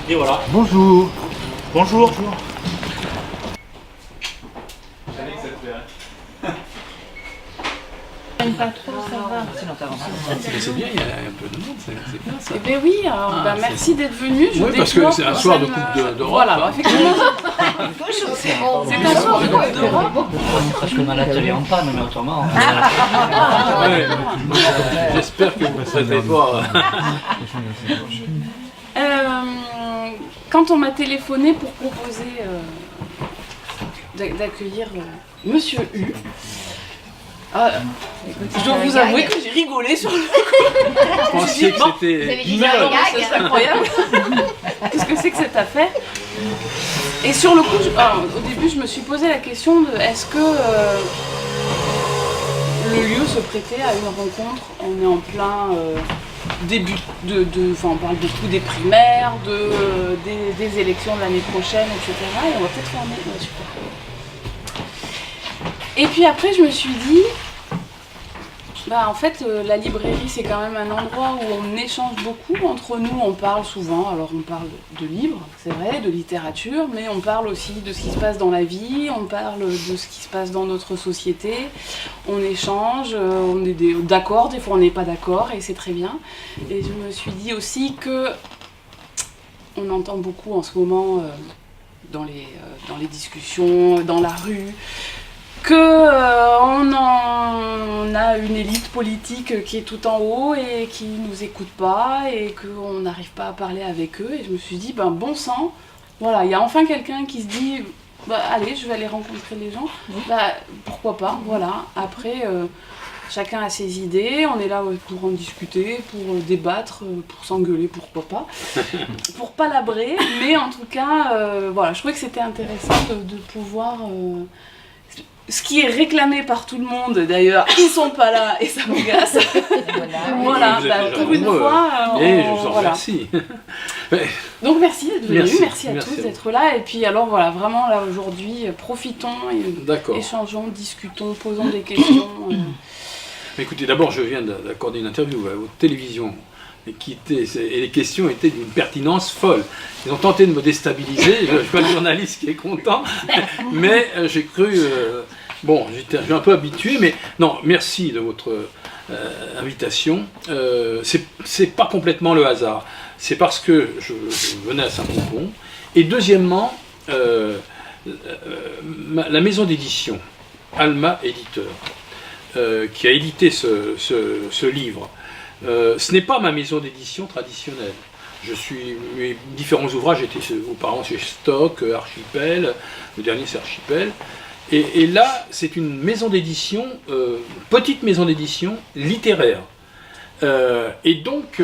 Et voilà. Bonjour. Bonjour. Pas trop, ça va. C'est bien, il y a un peu de monde, c'est bien ça. Eh bien oui, alors, merci d'être venu. Oui, parce que c'est un soir de Coupe d'Europe. Voilà, effectivement. C'est un soir de Coupe d'Europe. Parce qu'on a l'atelier en panne, mais autrement. Ouais. J'espère que vous ne serez pas. Quand on m'a téléphoné pour proposer d'accueillir Monsieur U, je dois vous avouer que j'ai rigolé sur le Vous pensiez que c'était. c'est incroyable. Qu'est-ce que c'est que cette affaire? Et sur le coup, au début, je me suis posé la question de est-ce que le lieu se prêtait à une rencontre? On est en plein début on parle beaucoup des primaires, des élections de l'année prochaine, etc. Et on va peut-être fermer. Ouais, super. Et puis après, je me suis dit, en fait, la librairie, c'est quand même un endroit où on échange beaucoup entre nous. On parle souvent, alors on parle de livres, c'est vrai, de littérature, mais on parle aussi de ce qui se passe dans la vie, on parle de ce qui se passe dans notre société, on échange, on est d'accord, des fois on n'est pas d'accord, et c'est très bien. Et je me suis dit aussi que on entend beaucoup en ce moment dans les discussions, dans la rue, qu'on a une élite politique qui est tout en haut et qui nous écoute pas et qu'on n'arrive pas à parler avec eux. Et je me suis dit, bon sang, voilà, il y a enfin quelqu'un qui se dit, allez, je vais aller rencontrer les gens. Pourquoi pas, voilà. Après, chacun a ses idées, on est là pour en discuter, pour débattre, pour s'engueuler, pourquoi pas. Pour palabrer, mais en tout cas, voilà, je trouvais que c'était intéressant de pouvoir... ce qui est réclamé par tout le monde, d'ailleurs, ils sont pas là et ça m'agace. Voilà, pour une fois. Et je vous en remercie. Donc merci d'être venu, merci à merci tous à vous. d'être là. Et puis alors voilà, vraiment là aujourd'hui, profitons, échangeons, discutons, posons des questions. Écoutez, d'abord, je viens d'accorder une interview à votre télévision. Et les questions étaient d'une pertinence folle. Ils ont tenté de me déstabiliser, je vois le journaliste qui est content, mais j'ai cru... je suis un peu habitué, mais non, merci de votre invitation. C'est pas complètement le hasard, c'est parce que je venais à Saint-Pompon, et deuxièmement, la maison d'édition, Alma Éditeur, qui a édité ce livre, ce n'est pas ma maison d'édition traditionnelle. Mes différents ouvrages étaient auparavant chez Stock, Archipel, le dernier c'est Archipel. Et là, c'est une maison d'édition, petite maison d'édition littéraire. Et donc,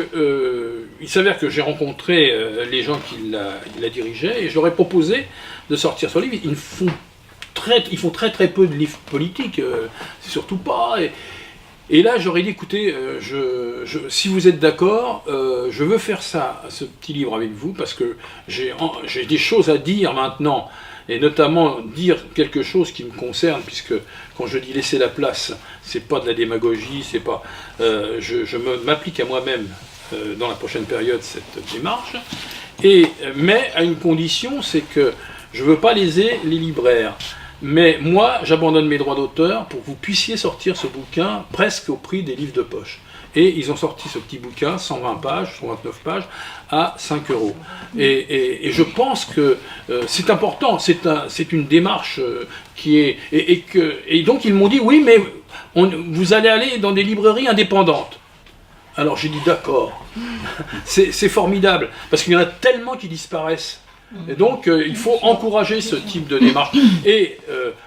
il s'avère que j'ai rencontré les gens qui la dirigeaient et je leur ai proposé de sortir ce livre. Ils font très très peu de livres politiques, c'est surtout pas... Et là, j'aurais dit, écoutez, si vous êtes d'accord, je veux faire ce petit livre avec vous, parce que j'ai des choses à dire maintenant, et notamment dire quelque chose qui me concerne, puisque quand je dis laisser la place, c'est pas de la démagogie, c'est pas, je m'applique à moi-même dans la prochaine période cette démarche, mais à une condition, c'est que je veux pas léser les libraires. Mais moi, j'abandonne mes droits d'auteur pour que vous puissiez sortir ce bouquin presque au prix des livres de poche. Et ils ont sorti ce petit bouquin, 120 pages, 129 pages, à 5 €. Et je pense que c'est important, c'est une démarche qui est... Et donc ils m'ont dit, oui, mais vous allez aller dans des librairies indépendantes. Alors j'ai dit, d'accord, c'est formidable, parce qu'il y en a tellement qui disparaissent. Et donc, il faut encourager ce type de démarche. Et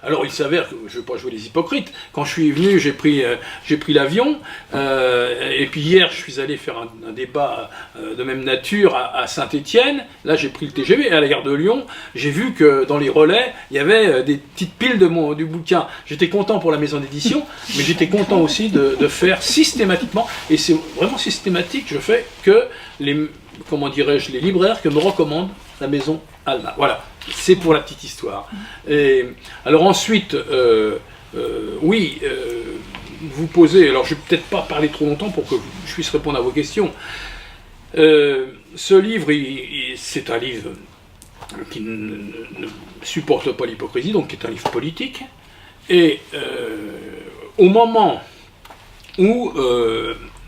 alors, il s'avère que je ne vais pas jouer les hypocrites. Quand je suis venu, j'ai pris l'avion. Et puis hier, je suis allé faire un débat de même nature à Saint-Étienne. Là, j'ai pris le TGV. Et à la gare de Lyon, j'ai vu que dans les relais, il y avait des petites piles du bouquin. J'étais content pour la maison d'édition, mais j'étais content aussi de faire systématiquement. Et c'est vraiment systématique. Je fais que les libraires que me recommandent la maison Alma. Voilà, c'est pour la petite histoire. Et alors ensuite, vous posez, alors je ne vais peut-être pas parler trop longtemps pour que je puisse répondre à vos questions. ce livre, c'est un livre qui ne supporte pas l'hypocrisie, donc qui est un livre politique. Et au moment où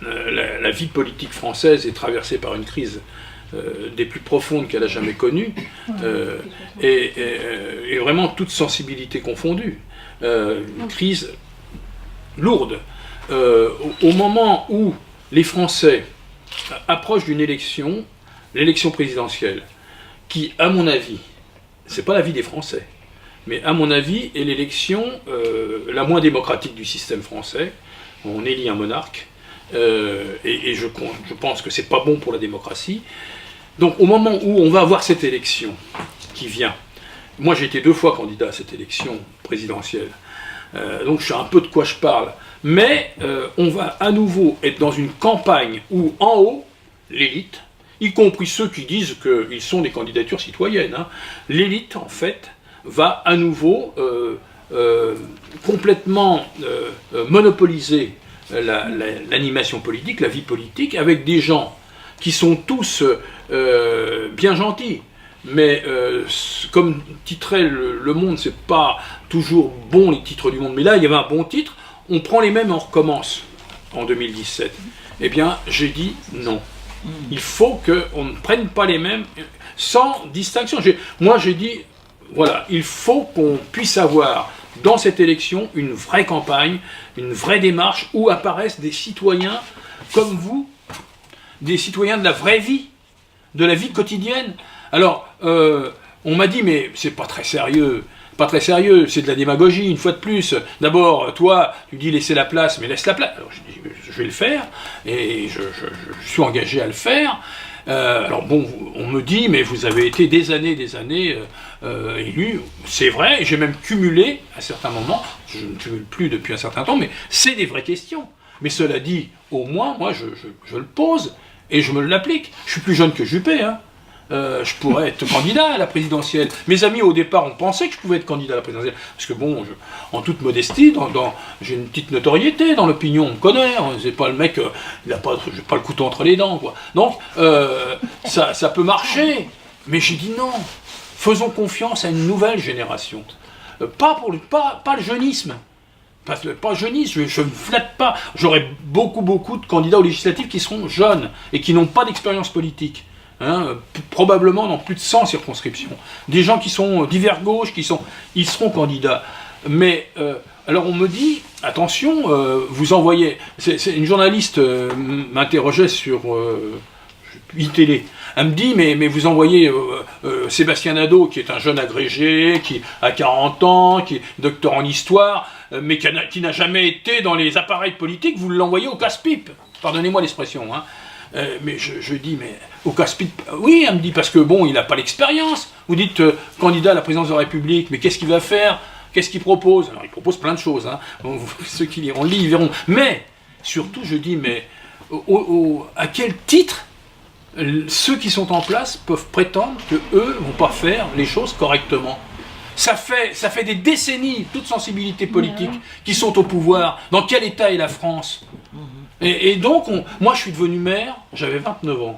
la vie politique française est traversée par une crise des plus profondes qu'elle a jamais connues, et vraiment toute sensibilité confondue, une crise lourde, au moment où les Français approchent d'une élection, l'élection présidentielle, qui, à mon avis, c'est pas l'avis des Français, mais à mon avis, est l'élection la moins démocratique du système français. On élit un monarque, et je pense que c'est pas bon pour la démocratie. Donc au moment où on va avoir cette élection qui vient, moi j'ai été 2 fois candidat à cette élection présidentielle, donc je sais un peu de quoi je parle, mais on va à nouveau être dans une campagne où en haut, l'élite, y compris ceux qui disent qu'ils sont des candidatures citoyennes, hein, l'élite en fait va à nouveau complètement monopoliser l'animation politique, la vie politique, avec des gens qui sont tous bien gentils, mais comme titrait Le Monde, c'est pas toujours bon les titres du Monde, mais là il y avait un bon titre, on prend les mêmes et on recommence en 2017. Eh bien j'ai dit non. Il faut qu'on ne prenne pas les mêmes sans distinction. Moi j'ai dit, voilà, il faut qu'on puisse avoir dans cette élection une vraie campagne, une vraie démarche où apparaissent des citoyens comme vous, des citoyens de la vraie vie, de la vie quotidienne. Alors, on m'a dit, mais c'est pas très sérieux. Pas très sérieux, c'est de la démagogie, une fois de plus. D'abord, toi, tu dis laisser la place, mais laisse la place. Alors, je dis, je vais le faire, et je suis engagé à le faire. Alors bon, on me dit, mais vous avez été des années élu, c'est vrai, j'ai même cumulé à certains moments, je ne cumule plus depuis un certain temps, mais c'est des vraies questions. Mais cela dit, au moins, moi, je le pose, et je me l'applique. Je suis plus jeune que Juppé, hein. Je pourrais être candidat à la présidentielle. Mes amis au départ ont pensé que je pouvais être candidat à la présidentielle, parce que bon, en toute modestie, j'ai une petite notoriété dans l'opinion, on me connaît, hein, c'est pas le mec, j'ai pas le couteau entre les dents, quoi. Donc, ça peut marcher, mais j'ai dit non, faisons confiance à une nouvelle génération, pas le jeunisme. Pas jeunisme, je ne flatte pas. J'aurai beaucoup de candidats aux législatives qui seront jeunes et qui n'ont pas d'expérience politique. Hein, probablement dans plus de 100 circonscriptions. Des gens qui sont divers gauche, ils seront candidats. Mais, alors on me dit, attention, vous envoyez... une journaliste m'interrogeait sur iTélé. Elle me dit, mais vous envoyez Sébastien Nadeau, qui est un jeune agrégé, qui a 40 ans, qui est docteur en histoire, mais qui n'a jamais été dans les appareils politiques, vous l'envoyez au casse-pipe. Pardonnez-moi l'expression, hein. Mais je dis, mais au casse-pipe, oui, elle me dit, parce que bon, il n'a pas l'expérience. Vous dites candidat à la présidence de la République, mais qu'est-ce qu'il va faire? Qu'est-ce qu'il propose? Alors il propose plein de choses, hein. Bon, ceux qui liront le livre, ils verront. Mais, surtout, je dis, mais à quel titre ceux qui sont en place peuvent prétendre qu'eux ne vont pas faire les choses correctement? Ça fait des décennies, toute sensibilité politique, qui sont au pouvoir. Dans quel état est la France? Et donc, moi je suis devenu maire, j'avais 29 ans.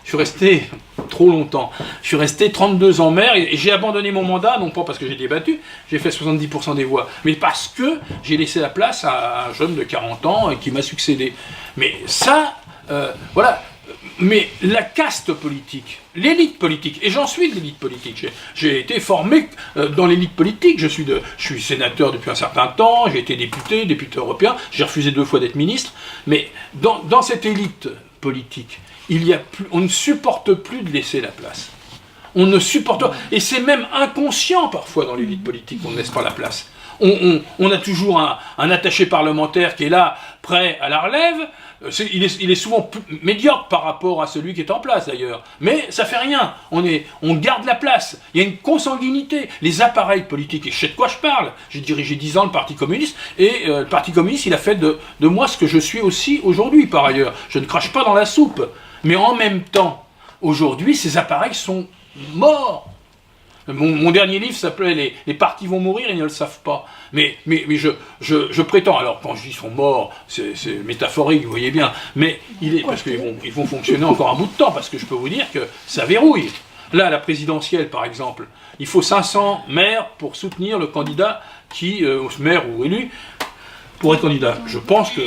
Je suis resté trop longtemps. Je suis resté 32 ans maire et j'ai abandonné mon mandat, non pas parce que j'ai débattu, j'ai fait 70% des voix, mais parce que j'ai laissé la place à un jeune de 40 ans qui m'a succédé. Mais ça, voilà. Mais la caste politique, l'élite politique, et j'en suis de l'élite politique, j'ai été formé dans l'élite politique, je suis sénateur depuis un certain temps, j'ai été député européen, j'ai refusé 2 fois d'être ministre, mais dans cette élite politique, on ne supporte plus de laisser la place. On ne supporte pas, et c'est même inconscient parfois dans l'élite politique qu'on ne laisse pas la place. On a toujours un attaché parlementaire qui est là, prêt à la relève. Il est souvent médiocre par rapport à celui qui est en place d'ailleurs. Mais ça fait rien, on garde la place. Il y a une consanguinité. Les appareils politiques, et je sais de quoi je parle, j'ai dirigé 10 ans le Parti communiste, et le Parti communiste, il a fait de moi ce que je suis aussi aujourd'hui par ailleurs. Je ne crache pas dans la soupe. Mais en même temps, aujourd'hui, ces appareils sont morts. Mon dernier livre s'appelait les partis vont mourir, ils ne le savent pas. Mais je prétends, alors quand je dis sont morts, c'est métaphorique, vous voyez bien, mais parce qu'ils vont fonctionner encore un bout de temps, parce que je peux vous dire que ça verrouille. Là, la présidentielle, par exemple, il faut 500 maires pour soutenir le candidat maire ou élu, pour être candidat. Je pense que,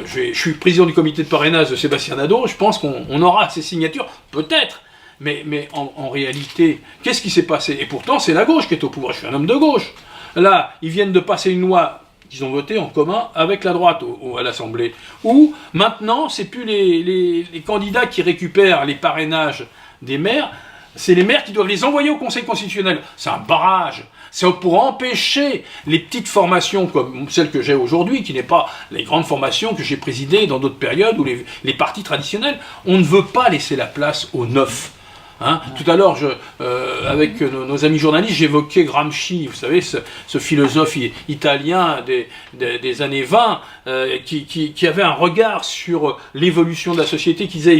je suis président du comité de parrainage de Sébastien Nadeau, je pense qu'on aura ces signatures, peut-être, mais en réalité, qu'est-ce qui s'est passé? Et pourtant, c'est la gauche qui est au pouvoir, je suis un homme de gauche. Là, ils viennent de passer une loi qu'ils ont votée en commun avec la droite à l'Assemblée, où maintenant, c'est plus les candidats qui récupèrent les parrainages des maires, c'est les maires qui doivent les envoyer au Conseil constitutionnel. C'est un barrage. C'est pour empêcher les petites formations comme celle que j'ai aujourd'hui, qui n'est pas les grandes formations que j'ai présidées dans d'autres périodes, ou les partis traditionnels. On ne veut pas laisser la place aux neufs. Hein. Tout à l'heure, avec nos amis journalistes, j'évoquais Gramsci, vous savez, ce philosophe italien des années 20, qui avait un regard sur l'évolution de la société, qui disait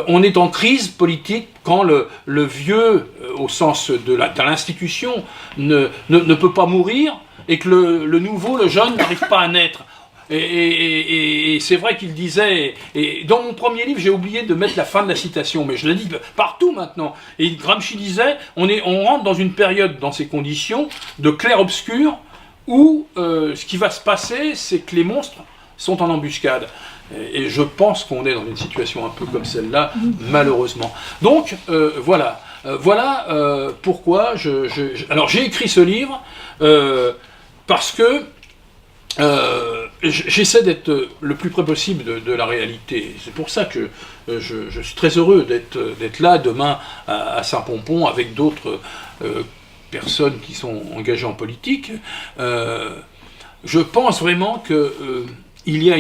on est en crise politique quand le vieux, au sens de l'institution, ne peut pas mourir, et que le nouveau, le jeune, n'arrive pas à naître. Et c'est vrai qu'il disait, et dans mon premier livre, j'ai oublié de mettre la fin de la citation, mais je l'ai dit partout maintenant. Et Gramsci disait, on rentre dans une période, dans ces conditions, de clair-obscur, où ce qui va se passer, c'est que les monstres sont en embuscade. Et je pense qu'on est dans une situation un peu comme celle-là, malheureusement. Donc, voilà. Voilà pourquoi alors j'ai écrit ce livre, parce que j'essaie d'être le plus près possible de la réalité. C'est pour ça que je suis très heureux d'être là demain à Saint-Pompon avec d'autres personnes qui sont engagées en politique. Je pense vraiment qu'il y a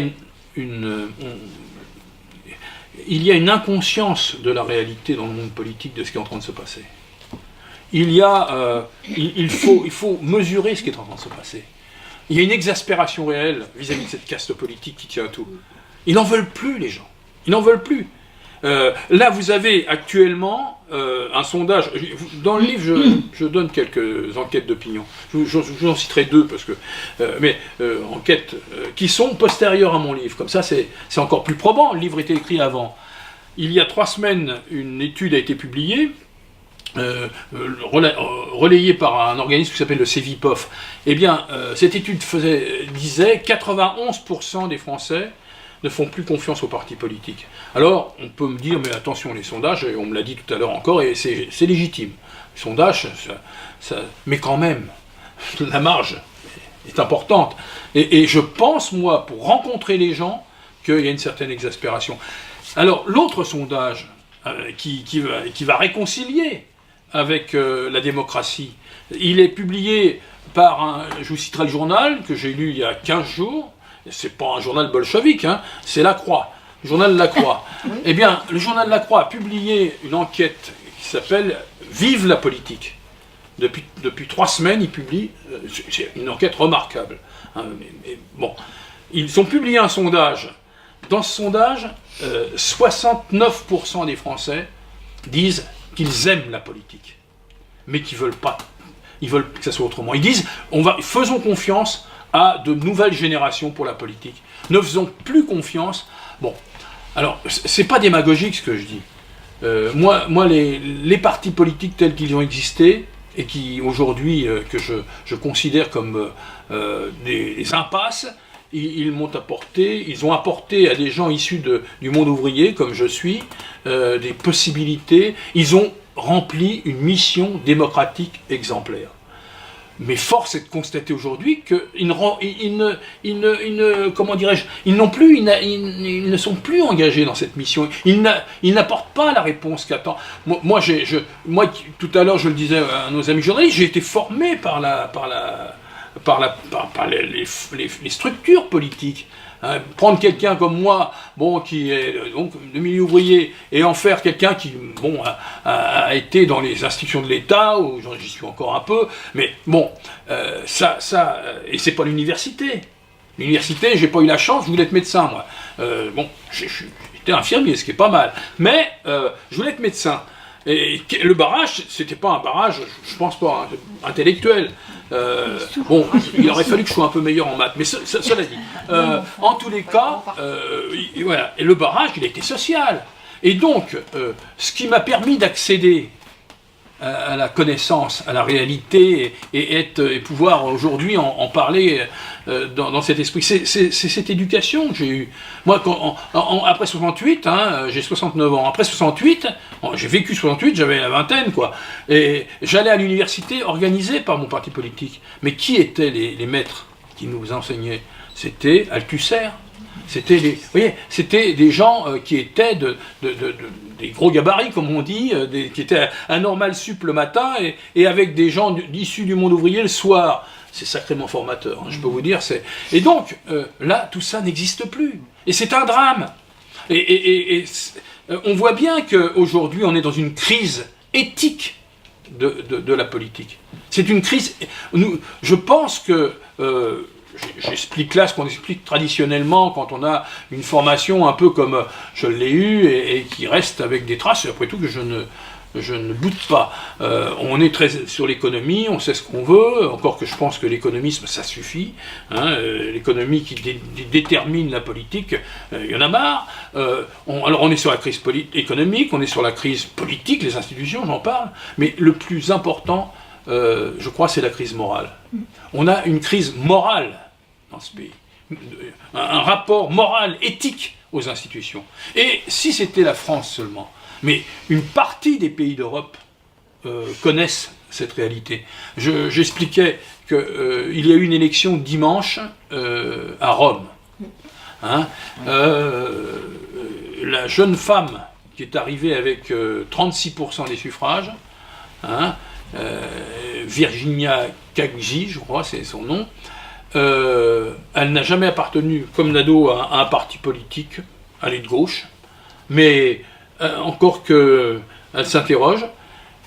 il y a une inconscience de la réalité dans le monde politique de ce qui est en train de se passer. Il faut mesurer ce qui est en train de se passer. Il y a une exaspération réelle vis-à-vis de cette caste politique qui tient à tout. Ils n'en veulent plus, les gens. Ils n'en veulent plus. Là, vous avez actuellement un sondage. Dans le livre, je donne quelques enquêtes d'opinion. J'en citerai deux, parce que, enquêtes qui sont postérieures à mon livre. Comme ça, c'est encore plus probant. Le livre était écrit avant. Il y a 3 semaines, une étude a été publiée, relayée par un organisme qui s'appelle le Cevipof. Eh bien, cette étude disait 91% des Français ne font plus confiance aux partis politiques. Alors, on peut me dire, mais attention, les sondages, et on me l'a dit tout à l'heure encore, et c'est légitime. Les sondages, mais quand même, la marge est importante. Et je pense, moi, pour rencontrer les gens, qu'il y a une certaine exaspération. Alors, l'autre sondage qui va réconcilier avec la démocratie, il est publié par je vous citerai le journal, que j'ai lu il y a 15 jours, c'est pas un journal bolchevique, hein, c'est La Croix, le journal La Croix. Eh bien, le journal La Croix a publié une enquête qui s'appelle « Vive la politique ». Depuis 3 semaines, ils publient, c'est une enquête remarquable. Hein, bon, ils ont publié un sondage. Dans ce sondage, 69% des Français disent qu'ils aiment la politique, mais qu'ils veulent pas. Ils veulent que ça soit autrement. Ils disent, faisons confiance à de nouvelles générations pour la politique. Ne faisons plus confiance. Bon, alors, c'est pas démagogique ce que je dis. Moi, les partis politiques tels qu'ils ont existé, et qui aujourd'hui, que je considère comme des impasses, ils ont apporté à des gens issus du monde ouvrier, comme je suis, des possibilités. Ils ont rempli une mission démocratique exemplaire. Mais force est de constater aujourd'hui qu'ils ne sont plus engagés dans cette mission. Ils n'apportent pas la réponse qu'attend. Moi, tout à l'heure, je le disais à nos amis journalistes, j'ai été formé par les structures politiques. Hein, prendre quelqu'un comme moi, qui est donc de milieu ouvrier, et en faire quelqu'un qui, a été dans les institutions de l'État, où j'y suis encore un peu, mais et c'est pas l'université. L'université, j'ai pas eu la chance, je voulais être médecin, moi. J'étais infirmier, ce qui est pas mal, mais je voulais être médecin. Et le barrage, c'était pas un barrage, je pense pas, intellectuel. Bon, il aurait fallu que je sois un peu meilleur en maths, mais cela dit. En tous les cas, voilà. Et le barrage, il a été social. Et donc, ce qui m'a permis d'accéder à la connaissance, à la réalité, et pouvoir aujourd'hui en parler dans cet esprit. C'est cette éducation que j'ai eue. Moi, après 68, j'ai 69 ans, après 68, j'ai vécu 68, j'avais la vingtaine, quoi. Et j'allais à l'université organisée par mon parti politique. Mais qui étaient les maîtres qui nous enseignaient? C'était Althusser. C'était des gens qui étaient des gros gabarits, comme on dit, qui étaient à normal sup le matin et avec des gens issus du monde ouvrier le soir. C'est sacrément formateur, je peux vous dire. Et donc, là, tout ça n'existe plus. Et c'est un drame. Et on voit bien qu'aujourd'hui, on est dans une crise éthique de la politique. C'est une crise... Je pense que... J'explique là ce qu'on explique traditionnellement quand on a une formation un peu comme je l'ai eue et qui reste avec des traces, et après tout que je ne boude pas. On est très sur l'économie, on sait ce qu'on veut, encore que je pense que l'économisme ça suffit, l'économie qui détermine la politique, il y en a marre. Alors on est sur la crise économique, on est sur la crise politique, les institutions, j'en parle, mais le plus important, je crois, c'est la crise morale. On a une crise morale dans ce pays, un rapport moral, éthique aux institutions. Et si c'était la France seulement, mais une partie des pays d'Europe connaissent cette réalité. J'expliquais qu'il y a eu une élection dimanche à Rome. La jeune femme qui est arrivée avec 36% des suffrages, Virginia Caggi, je crois, c'est son nom. Elle n'a jamais appartenu, comme Nadeau, à un parti politique, elle est de gauche, mais encore qu'elle s'interroge,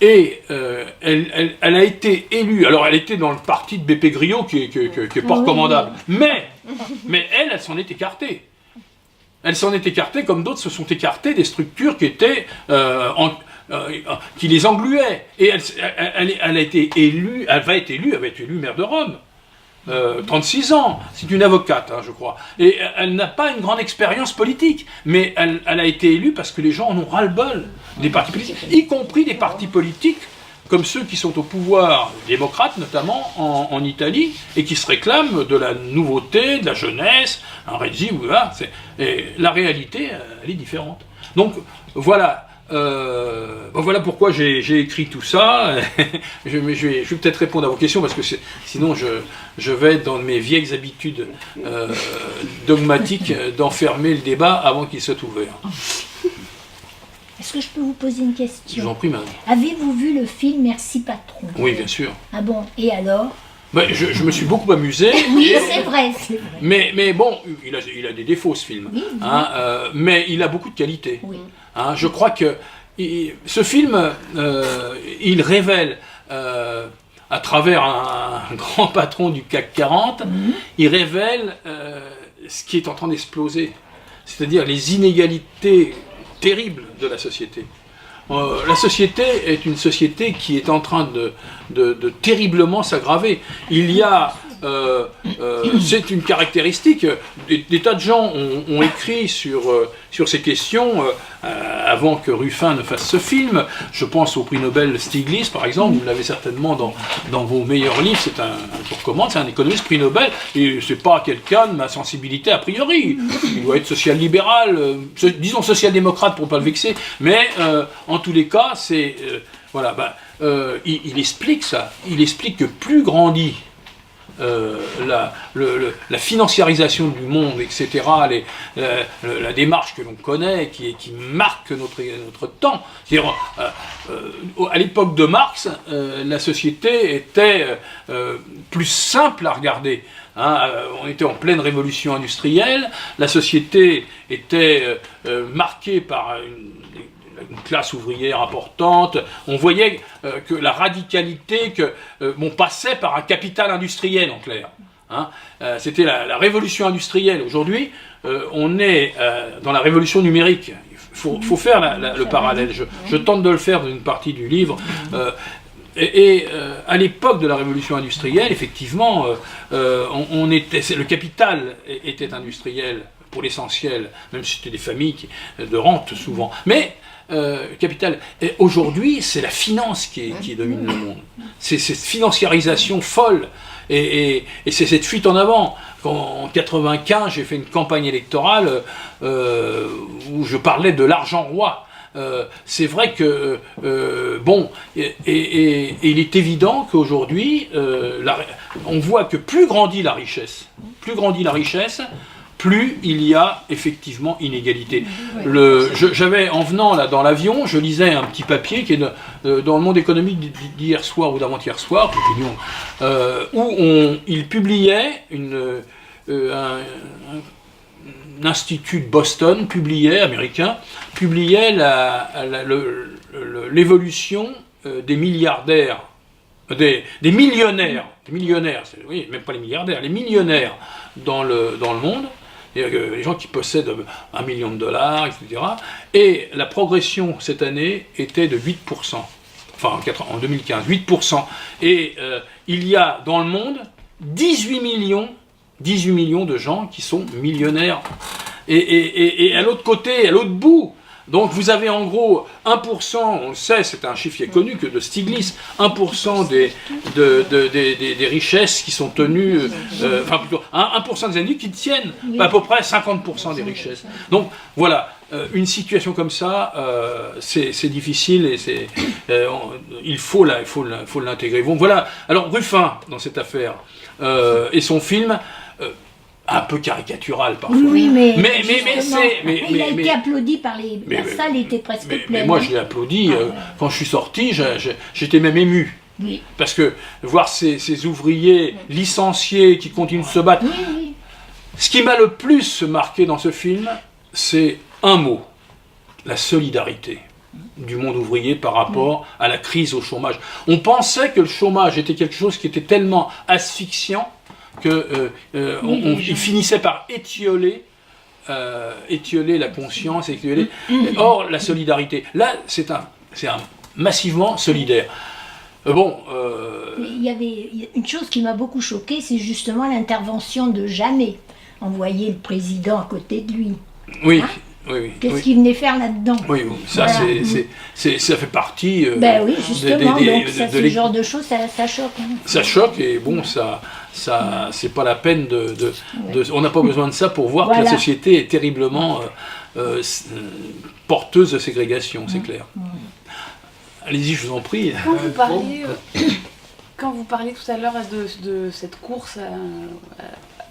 et elle a été élue. Alors elle était dans le parti de BP Grillo, qui est pas recommandable, mais elle s'en est écartée. Elle s'en est écartée comme d'autres se sont écartés des structures qui étaient qui les engluaient. Et elle a été élue, elle va être élue maire de Rome. 36 ans, c'est une avocate, je crois. Et elle n'a pas une grande expérience politique, mais elle a été élue parce que les gens en ont ras-le-bol des partis politiques, y compris des partis politiques comme ceux qui sont au pouvoir, démocrates notamment, en Italie, et qui se réclament de la nouveauté, de la jeunesse, un régime, voilà. Et la réalité, elle est différente. Donc, voilà. Voilà pourquoi j'ai écrit tout ça. je vais peut-être répondre à vos questions parce que sinon je vais dans mes vieilles habitudes dogmatiques d'enfermer le débat avant qu'il soit ouvert. Est-ce que je peux vous poser une question? Je vous en prie, madame. Avez-vous vu le film Merci Patron? Oui, bien sûr. Ah bon, et alors? Je me suis beaucoup amusé. Oui, c'est vrai. Mais bon, il a des défauts ce film. Oui, mais il a beaucoup de qualités. Oui. Je crois que ce film, il révèle, à travers un grand patron du CAC 40, il révèle ce qui est en train d'exploser. C'est-à-dire les inégalités terribles de la société. La société est une société qui est en train de terriblement s'aggraver. Il y a, c'est une caractéristique, des tas de gens ont écrit sur ces questions avant que Ruffin ne fasse ce film. Je pense au prix Nobel Stiglitz, par exemple, vous l'avez certainement dans vos meilleurs livres, c'est je recommande, c'est un économiste prix Nobel, et c'est pas quelqu'un de ma sensibilité a priori. Il doit être social-libéral, disons social-démocrate pour ne pas le vexer, mais en tous les cas, c'est... il explique ça, il explique que plus grandit la financiarisation du monde, etc., la démarche que l'on connaît, qui marque notre temps. C'est-à-dire, à l'époque de Marx, la société était plus simple à regarder. On était en pleine révolution industrielle, la société était marquée par une classe ouvrière importante, on voyait que la radicalité, passait par un capital industriel en clair. C'était la révolution industrielle. Aujourd'hui, on est dans la révolution numérique. faut faire le parallèle. Je tente de le faire dans une partie du livre. À l'époque de la révolution industrielle, effectivement, le capital était industriel pour l'essentiel, même si c'était des familles de rente souvent. Mais capital. Aujourd'hui, c'est la finance qui domine le monde. C'est cette financiarisation folle et c'est cette fuite en avant. En 1995, j'ai fait une campagne électorale où je parlais de l'argent roi. C'est vrai que, il est évident qu'aujourd'hui, on voit que plus grandit la richesse, plus il y a effectivement inégalité. J'avais, en venant là dans l'avion, je lisais un petit papier qui est dans le Monde économique d'hier soir ou d'avant-hier soir, où il publiait un institut de Boston américain, publiait l'évolution des milliardaires, des millionnaires, oui, même pas les milliardaires, les millionnaires dans le monde, les gens qui possèdent $1 million, etc. Et la progression cette année était de 8%, enfin en 2015, 8%. Et il y a dans le monde 18 millions de gens qui sont millionnaires. Et à l'autre côté, à l'autre bout, donc vous avez en gros 1%, on le sait, c'est un chiffre qui est connu que de Stiglitz, 1% des richesses qui sont tenues, enfin plutôt 1% des individus qui tiennent à peu près 50% des richesses. Donc voilà, une situation comme ça, c'est difficile et il faut l'intégrer. Bon, voilà, alors Ruffin, dans cette affaire, et son film, un peu caricatural parfois. Oui, mais il a mais été applaudi par la salle était presque pleine. Mais moi, je l'ai applaudi. Quand je suis sorti, j'étais même ému. Oui. Parce que voir ces ouvriers licenciés qui continuent de se battre. Oui. Ce qui m'a le plus marqué dans ce film, c'est un mot, la solidarité du monde ouvrier par rapport à la crise au chômage. On pensait que le chômage était quelque chose qui était tellement asphyxiant qu'il finissait par étioler la conscience, Or, la solidarité, là, c'est massivement solidaire. Il y avait une chose qui m'a beaucoup choquée, c'est justement l'intervention de Jamet. Envoyer le président à côté de lui. Oui. Hein? Oui. Qu'est-ce qu'il venait faire là-dedans? Oui, ça, voilà. Ça fait partie. Oui, justement, donc ce genre de choses, ça choque. Hein. Ça choque et bon, ça c'est pas la peine on n'a pas besoin de ça pour voir que la société est terriblement porteuse de ségrégation, c'est clair. Allez-y, je vous en prie. Quand vous parliez tout à l'heure de cette course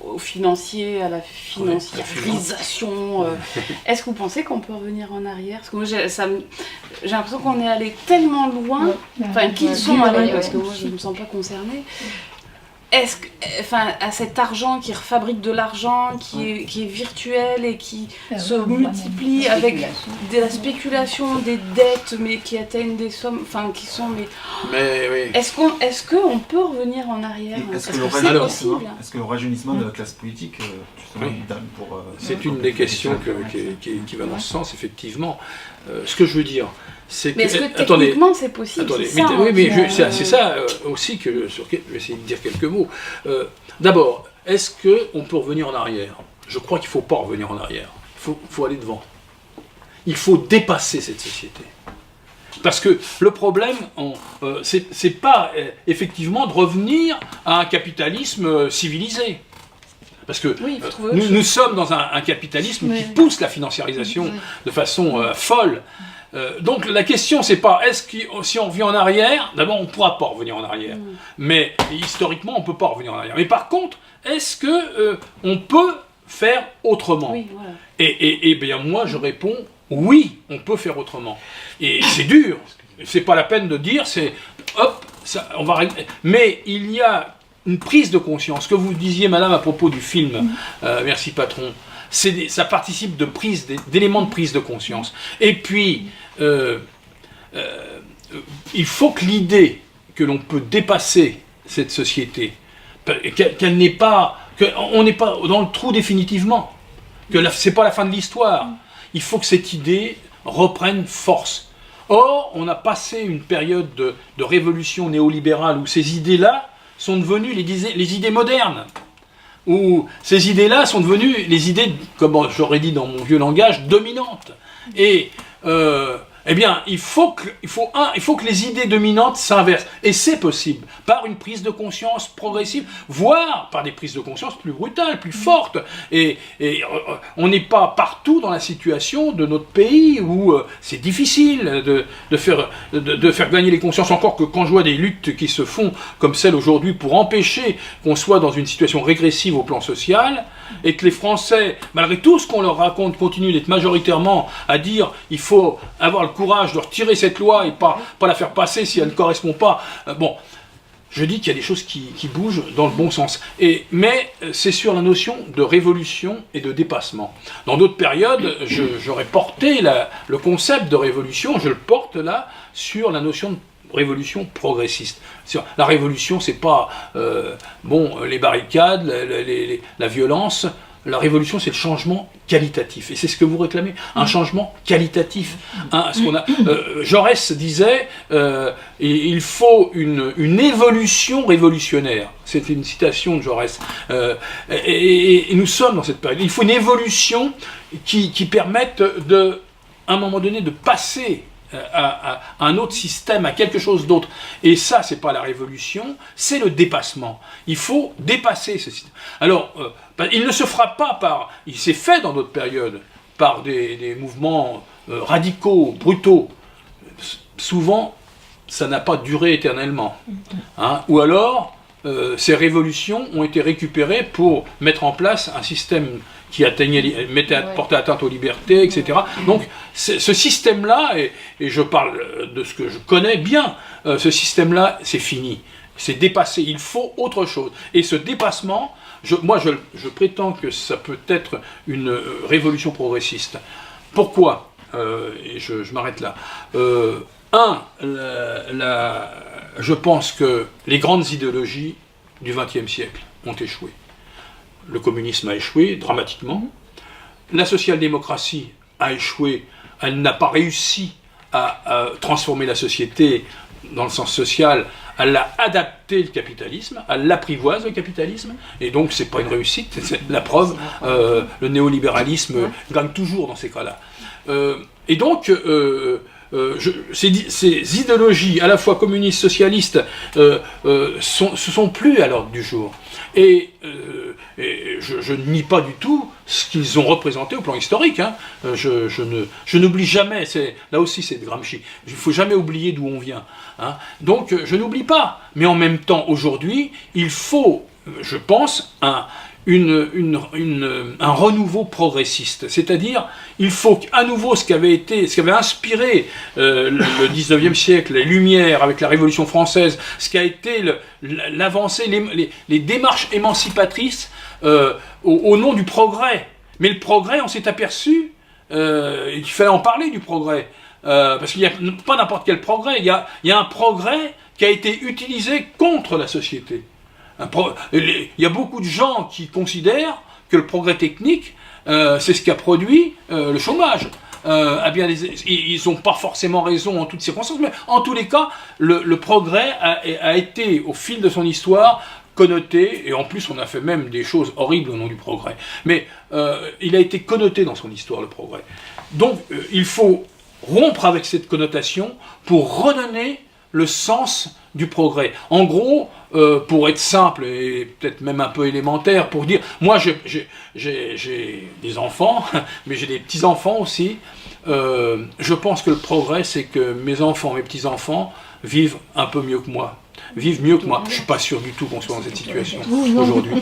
aux financiers, à la financiarisation, est-ce que vous pensez qu'on peut revenir en arrière? Parce que moi, j'ai l'impression qu'on est allé tellement loin, qu'ils sont allés, parce que moi je ne me sens pas concernée. Est-ce que, à cet argent qui refabrique de l'argent, qui est virtuel et qui se multiplie avec de la spéculation, des dettes, mais qui atteignent des sommes, qui sont... Mais oui. Est-ce qu'on peut revenir en arrière? Est-ce que le rajeunissement de la classe politique, justement, c'est une des questions qui va dans ce sens, effectivement. Ce que je veux dire, c'est que... Mais est-ce que techniquement c'est possible? C'est ça aussi sur lequel je vais essayer de dire quelques mots. D'abord, est-ce qu'on peut revenir en arrière? Je crois qu'il ne faut pas revenir en arrière. Il faut aller devant. Il faut dépasser cette société. Parce que le problème, c'est pas effectivement de revenir à un capitalisme civilisé. Parce que nous sommes dans un capitalisme qui pousse la financiarisation de façon folle. Donc la question, c'est pas si on revient en arrière, d'abord on ne pourra pas revenir en arrière. Mais historiquement, on ne peut pas revenir en arrière. Mais par contre, est-ce qu'on peut faire autrement? Et bien moi, je réponds oui, on peut faire autrement. Et c'est dur. C'est pas la peine de dire, on va régler. Mais il y a une prise de conscience. Ce que vous disiez, madame, à propos du film, merci patron, ça participe d'éléments de prise de conscience. Et puis, il faut que l'idée que l'on peut dépasser cette société, qu'on n'est pas dans le trou définitivement, que c'est pas la fin de l'histoire. Il faut que cette idée, reprennent force. Or, on a passé une période de révolution néolibérale où ces idées-là sont devenues les idées modernes, où ces idées-là sont devenues les idées, comme j'aurais dit dans mon vieux langage, dominantes. Et eh bien, il faut que les idées dominantes s'inversent. Et c'est possible, par une prise de conscience progressive, voire par des prises de conscience plus brutales, plus fortes. Et on n'est pas partout dans la situation de notre pays où c'est difficile de faire gagner les consciences. Encore que quand je vois des luttes qui se font, comme celle aujourd'hui, pour empêcher qu'on soit dans une situation régressive au plan social, et que les Français, malgré tout ce qu'on leur raconte, continuent d'être majoritairement à dire il faut avoir le courage de retirer cette loi et pas la faire passer si elle ne correspond pas. Bon, je dis qu'il y a des choses qui bougent dans le bon sens. Mais c'est sur la notion de révolution et de dépassement. Dans d'autres périodes, j'aurais porté le concept de révolution, je le porte là sur la notion de révolution progressiste. La révolution, c'est pas les barricades, la violence. La révolution, c'est le changement qualitatif. Et c'est ce que vous réclamez, un changement qualitatif. Jaurès disait il faut une évolution révolutionnaire. C'était une citation de Jaurès. Et nous sommes dans cette période. Il faut une évolution qui permette à un moment donné, de passer à un autre système, à quelque chose d'autre. Et ça, c'est pas la révolution, c'est le dépassement. Il faut dépasser ce système. Alors, il ne se fera pas il s'est fait dans d'autres périodes, par des mouvements radicaux, brutaux. Souvent, ça n'a pas duré éternellement. Hein. Ou alors, ces révolutions ont été récupérées pour mettre en place un système qui portait atteinte aux libertés, etc. Donc, ce système-là, et je parle de ce que je connais bien, ce système-là, c'est fini. C'est dépassé. Il faut autre chose. Et ce dépassement, je prétends que ça peut être une révolution progressiste. Pourquoi et je m'arrête là. Je pense que les grandes idéologies du XXe siècle ont échoué. Le communisme a échoué dramatiquement. La social-démocratie a échoué. Elle n'a pas réussi à transformer la société dans le sens social. Elle a adapté le capitalisme, elle l'apprivoise le capitalisme, et donc c'est pas une réussite, c'est la preuve. Le néolibéralisme gagne toujours dans ces cas-là. Et donc, ces idéologies, à la fois communistes, socialistes, se sont plus à l'ordre du jour. Et je ne nie pas du tout ce qu'ils ont représenté au plan historique. Hein. Je n'oublie jamais, là aussi c'est de Gramsci, il ne faut jamais oublier d'où on vient. Hein. Donc je n'oublie pas. Mais en même temps, aujourd'hui, il faut, je pense, un renouveau progressiste. C'est-à-dire, il faut qu'à nouveau ce qui avait inspiré le 19e siècle, les Lumières avec la Révolution française, ce qui a été l'avancée, les démarches émancipatrices au nom du progrès. Mais le progrès, on s'est aperçu qu'il fallait en parler du progrès. Parce qu'il n'y a pas n'importe quel progrès, il y a un progrès qui a été utilisé contre la société. Il y a beaucoup de gens qui considèrent que le progrès technique, c'est ce qui a produit le chômage. Ils n'ont pas forcément raison en toutes circonstances, mais en tous les cas, le progrès a été, au fil de son histoire, connoté, et en plus on a fait même des choses horribles au nom du progrès. Mais il a été connoté dans son histoire, le progrès. Donc il faut rompre avec cette connotation pour redonner le sens du progrès. En gros, pour être simple et peut-être même un peu élémentaire, pour dire, moi j'ai des enfants, mais j'ai des petits-enfants aussi, je pense que le progrès, c'est que mes enfants, mes petits-enfants vivent un peu mieux que moi. Vivent mieux que moi. Je ne suis pas sûr du tout qu'on soit dans cette situation aujourd'hui.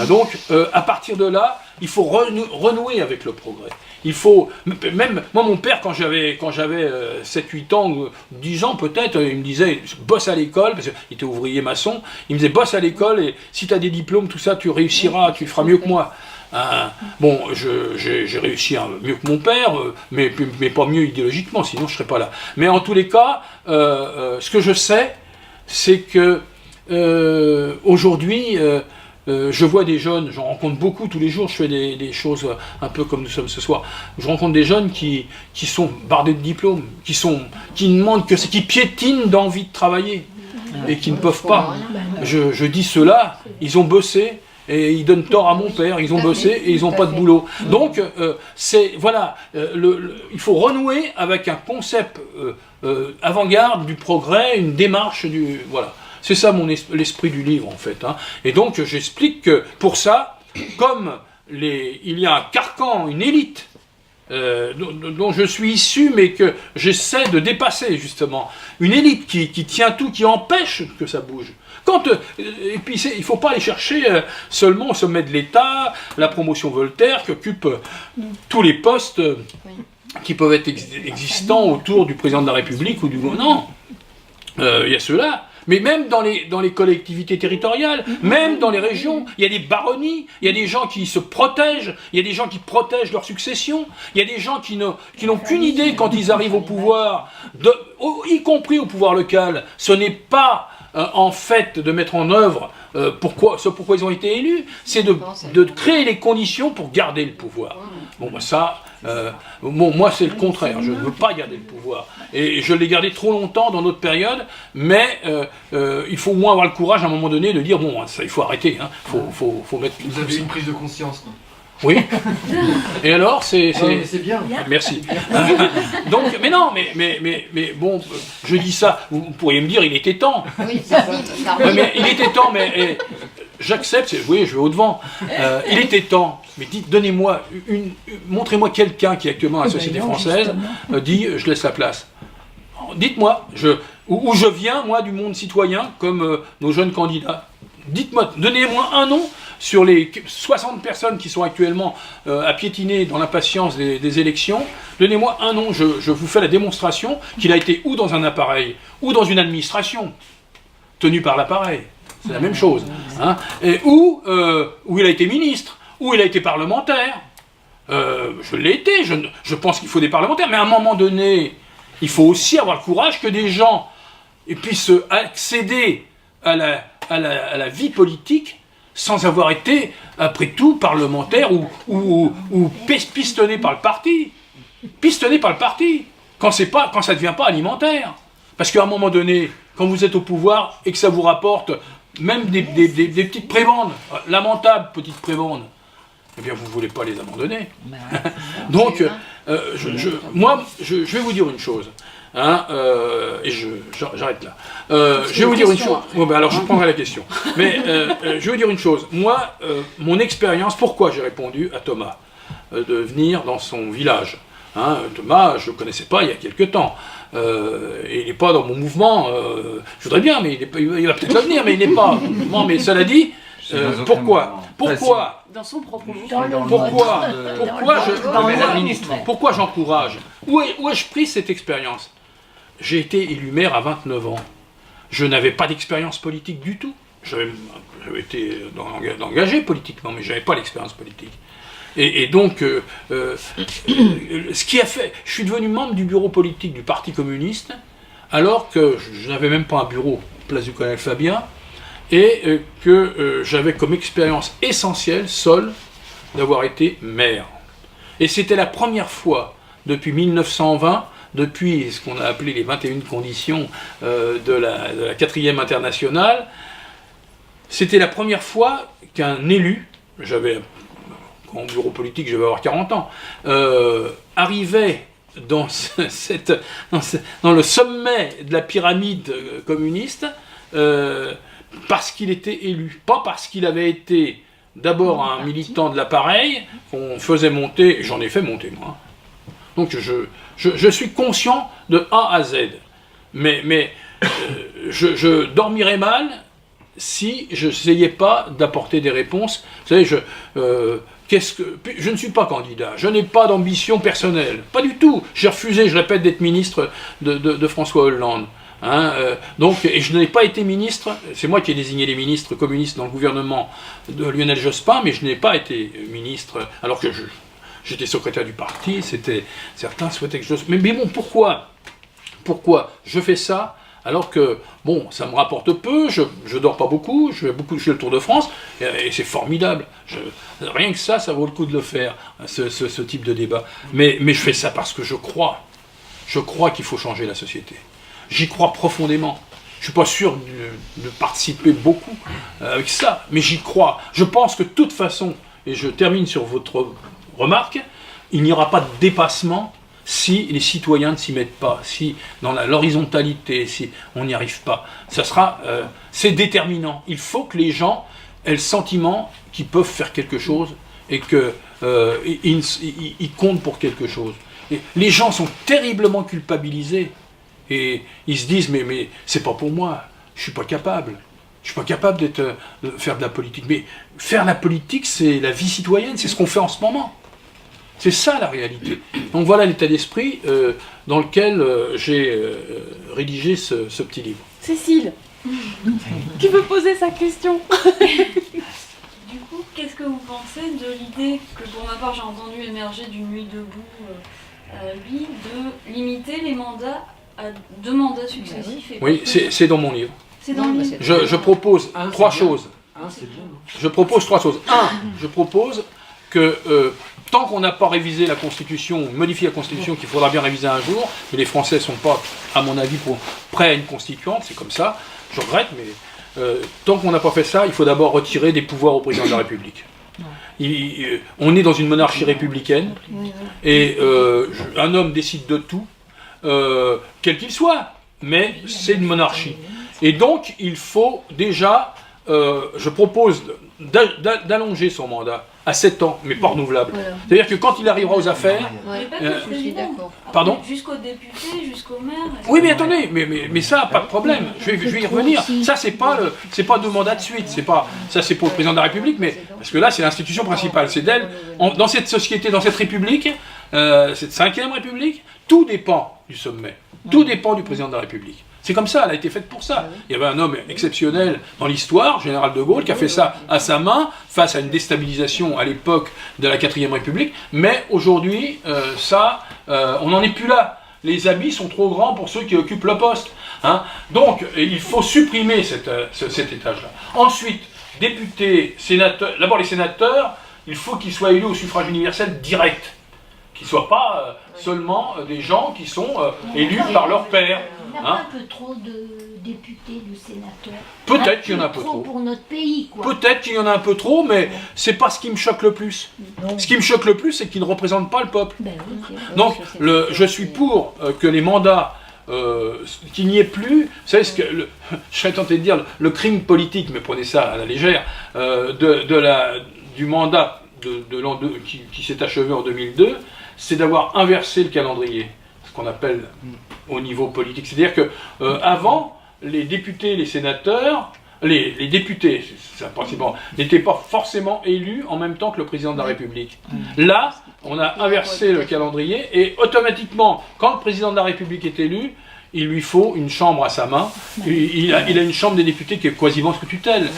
Donc, à partir de là, il faut renouer avec le progrès. Il faut, même, moi mon père, quand j'avais 7-8 ans, 10 ans peut-être, il me disait, bosse à l'école, parce qu'il était ouvrier maçon, il me disait, bosse à l'école, et si tu as des diplômes, tout ça, tu réussiras, tu feras mieux que moi. Bon, j'ai réussi mieux que mon père, mais pas mieux idéologiquement, sinon je ne serais pas là. Mais en tous les cas, ce que je sais, c'est que aujourd'hui, je vois des jeunes, j'en rencontre beaucoup tous les jours, je fais des choses un peu comme nous sommes ce soir. Je rencontre des jeunes qui sont bardés de diplômes, qui demandent qui piétinent d'envie de travailler et qui ne peuvent pas. Je dis ceux-là, ils ont bossé et ils donnent tort à mon père, ils ont bossé et ils n'ont pas de boulot. Donc, il faut renouer avec un concept avant-garde du progrès, une démarche voilà. C'est ça l'esprit du livre, en fait. Hein. Et donc, j'explique que, pour ça, comme il y a un carcan, une élite, dont je suis issu, mais que j'essaie de dépasser, justement. Une élite qui tient tout, qui empêche que ça bouge. Et puis, il ne faut pas aller chercher seulement au sommet de l'État, la promotion Voltaire, qui occupe tous les postes qui peuvent être existants autour du président de la République ou du gouvernement. Il y a ceux-là. Mais même dans les collectivités territoriales, même dans les régions, il y a des baronnies, il y a des gens qui se protègent, il y a des gens qui protègent leur succession, il y a des gens qui n'ont qu'une idée quand ils arrivent au pouvoir, y compris au pouvoir local. Ce n'est pas en fait de mettre en œuvre pourquoi ils ont été élus, c'est de créer les conditions pour garder le pouvoir. Bon, ça... moi c'est le contraire, je ne veux pas garder le pouvoir et je l'ai gardé trop longtemps dans notre période, mais il faut au moins avoir le courage à un moment donné de dire bon, ça, il faut arrêter, hein. faut mettre... Vous avez une prise de conscience, quoi. Oui. Et alors, c'est bien. Merci. Donc, mais non, mais bon, je dis ça, vous pourriez me dire, il était temps. Oui, ça mais il était temps, mais j'accepte, oui, je vais au-devant. Il était temps, mais dites, montrez-moi quelqu'un qui actuellement à la société française dit, je laisse la place. Dites-moi, où je viens, moi, du monde citoyen, comme nos jeunes candidats. Dites-moi, donnez-moi un nom sur les 60 personnes qui sont actuellement à piétiner dans l'impatience des élections. Donnez-moi un nom, je vous fais la démonstration qu'il a été ou dans un appareil, ou dans une administration, tenue par l'appareil. C'est la même chose. Hein. Ou il a été ministre, ou il a été parlementaire. Je l'ai été, je pense qu'il faut des parlementaires, mais à un moment donné, il faut aussi avoir le courage que des gens puissent accéder à la vie politique sans avoir été, après tout, parlementaire ou pistonné par le parti. Pistonné par le parti, quand ça ne devient pas alimentaire. Parce qu'à un moment donné, quand vous êtes au pouvoir et que ça vous rapporte même des petites prébendes, lamentables petites prébendes, eh bien vous ne voulez pas les abandonner. Donc, moi, je vais vous dire une chose. Hein, et j'arrête là. Je vais vous dire une chose. Bon, ben alors je prendrai la question. Mais je vais vous dire une chose. Moi, mon expérience, pourquoi j'ai répondu à Thomas de venir dans son village. Hein, Thomas, je ne le connaissais pas il y a quelque temps. Il n'est pas dans mon mouvement. Je voudrais bien, mais il va peut-être venir, mais il n'est pas. Non, mais cela dit, pourquoi dans son propre mouvement. Pourquoi j'encourage? Où ai-je pris cette expérience? J'ai été élu maire à 29 ans. Je n'avais pas d'expérience politique du tout. J'avais été engagé politiquement, mais je n'avais pas l'expérience politique. Et donc, ce qui a fait... Je suis devenu membre du bureau politique du Parti communiste, alors que je n'avais même pas un bureau, place du colonel Fabien, et que j'avais comme expérience essentielle, seule, d'avoir été maire. Et c'était la première fois, depuis 1920, depuis ce qu'on a appelé les 21 conditions de la 4e internationale, c'était la première fois qu'un élu, en bureau politique, je vais avoir 40 ans, arrivait dans le sommet de la pyramide communiste parce qu'il était élu, pas parce qu'il avait été d'abord un militant de l'appareil qu'on faisait monter, et j'en ai fait monter moi. Donc je suis conscient de A à Z, mais je dormirais mal si je n'essayais pas d'apporter des réponses. Vous savez, je ne suis pas candidat, je n'ai pas d'ambition personnelle, pas du tout. J'ai refusé, je répète, d'être ministre de François Hollande. Hein, et je n'ai pas été ministre, c'est moi qui ai désigné les ministres communistes dans le gouvernement de Lionel Jospin, mais je n'ai pas été ministre, alors que j'étais secrétaire du parti, certains souhaitaient que je... Mais bon, pourquoi je fais ça Alors que, bon, ça me rapporte peu, je dors pas beaucoup, je fais le Tour de France, et c'est formidable. Rien que ça vaut le coup de le faire, ce type de débat. Mais je fais ça parce que je crois. Je crois qu'il faut changer la société. J'y crois profondément. Je suis pas sûr de participer beaucoup avec ça, mais j'y crois. Je pense que de toute façon, et je termine sur votre remarque, il n'y aura pas de dépassement si les citoyens ne s'y mettent pas, si dans l'horizontalité, si on n'y arrive pas. Ça sera, c'est déterminant. Il faut que les gens aient le sentiment qu'ils peuvent faire quelque chose et qu'ils comptent pour quelque chose. Et les gens sont terriblement culpabilisés et ils se disent mais c'est pas pour moi, je suis pas capable. Je suis pas capable de faire de la politique. Mais faire la politique, c'est la vie citoyenne, c'est ce qu'on fait en ce moment. C'est ça la réalité. Donc voilà l'état d'esprit dans lequel j'ai rédigé ce petit livre. Cécile, qui veut poser sa question? Du coup, qu'est-ce que vous pensez de l'idée que pour ma part j'ai entendu émerger du Nuit debout, lui, de limiter les mandats à 2 mandats successifs? Et Oui, c'est dans mon livre. C'est dans le livre. Je propose trois choses. C'est bien. Je propose 3 choses. Je propose que tant qu'on n'a pas révisé la Constitution, modifié la Constitution, qu'il faudra bien réviser un jour, mais les Français ne sont pas, à mon avis, prêts à une constituante, c'est comme ça, je regrette, mais tant qu'on n'a pas fait ça, il faut d'abord retirer des pouvoirs au président de la République. On est dans une monarchie républicaine, et un homme décide de tout, quel qu'il soit, mais c'est une monarchie. Et donc, il faut déjà, je propose d'allonger son mandat à 7 ans, mais pas renouvelable. Voilà. C'est-à-dire que quand il arrivera aux affaires... Mais pas que le président. Pardon ? Jusqu'au député, jusqu'au maire... Oui, mais attendez, mais ça, pas de problème. Je vais y revenir. Ça, c'est pas 2 mandats de suite. Ça, c'est pour le président de la République, mais parce que là, c'est l'institution principale. C'est d'elle. Dans cette société, dans cette République, cette 5e République, tout dépend du sommet. Tout dépend du président de la République. C'est comme ça, elle a été faite pour ça. Il y avait un homme exceptionnel dans l'histoire, général de Gaulle, qui a fait ça à sa main, face à une déstabilisation à l'époque de la 4e République, mais aujourd'hui, on n'en est plus là. Les habits sont trop grands pour ceux qui occupent le poste. Hein. Donc, il faut supprimer cet étage-là. Ensuite, députés, sénateurs, d'abord les sénateurs, il faut qu'ils soient élus au suffrage universel direct. Qu'ils ne soient pas seulement des gens qui sont élus par leur père. Il n'y a pas un peu trop de députés, de sénateurs. Peut-être qu'il y en a un peu trop. Pour notre pays, quoi. Peut-être qu'il y en a un peu trop, mais c'est pas ce qui me choque le plus. Non. Ce qui me choque le plus, c'est qu'ils ne représentent pas le peuple. Ben oui, donc, je suis pour que les mandats, qu'il n'y ait plus, vous savez ce que, je serais tenté de dire, le crime politique, mais prenez ça à la légère, du mandat qui s'est achevé en 2002, c'est d'avoir inversé le calendrier, ce qu'on appelle au niveau politique. C'est-à-dire que avant, les députés, les sénateurs, les députés, principalement, n'étaient pas forcément élus en même temps que le président de la République. Là, on a inversé le calendrier et automatiquement, quand le président de la République est élu, il lui faut une chambre à sa main. Il a une chambre des députés qui est quasiment sous tutelle.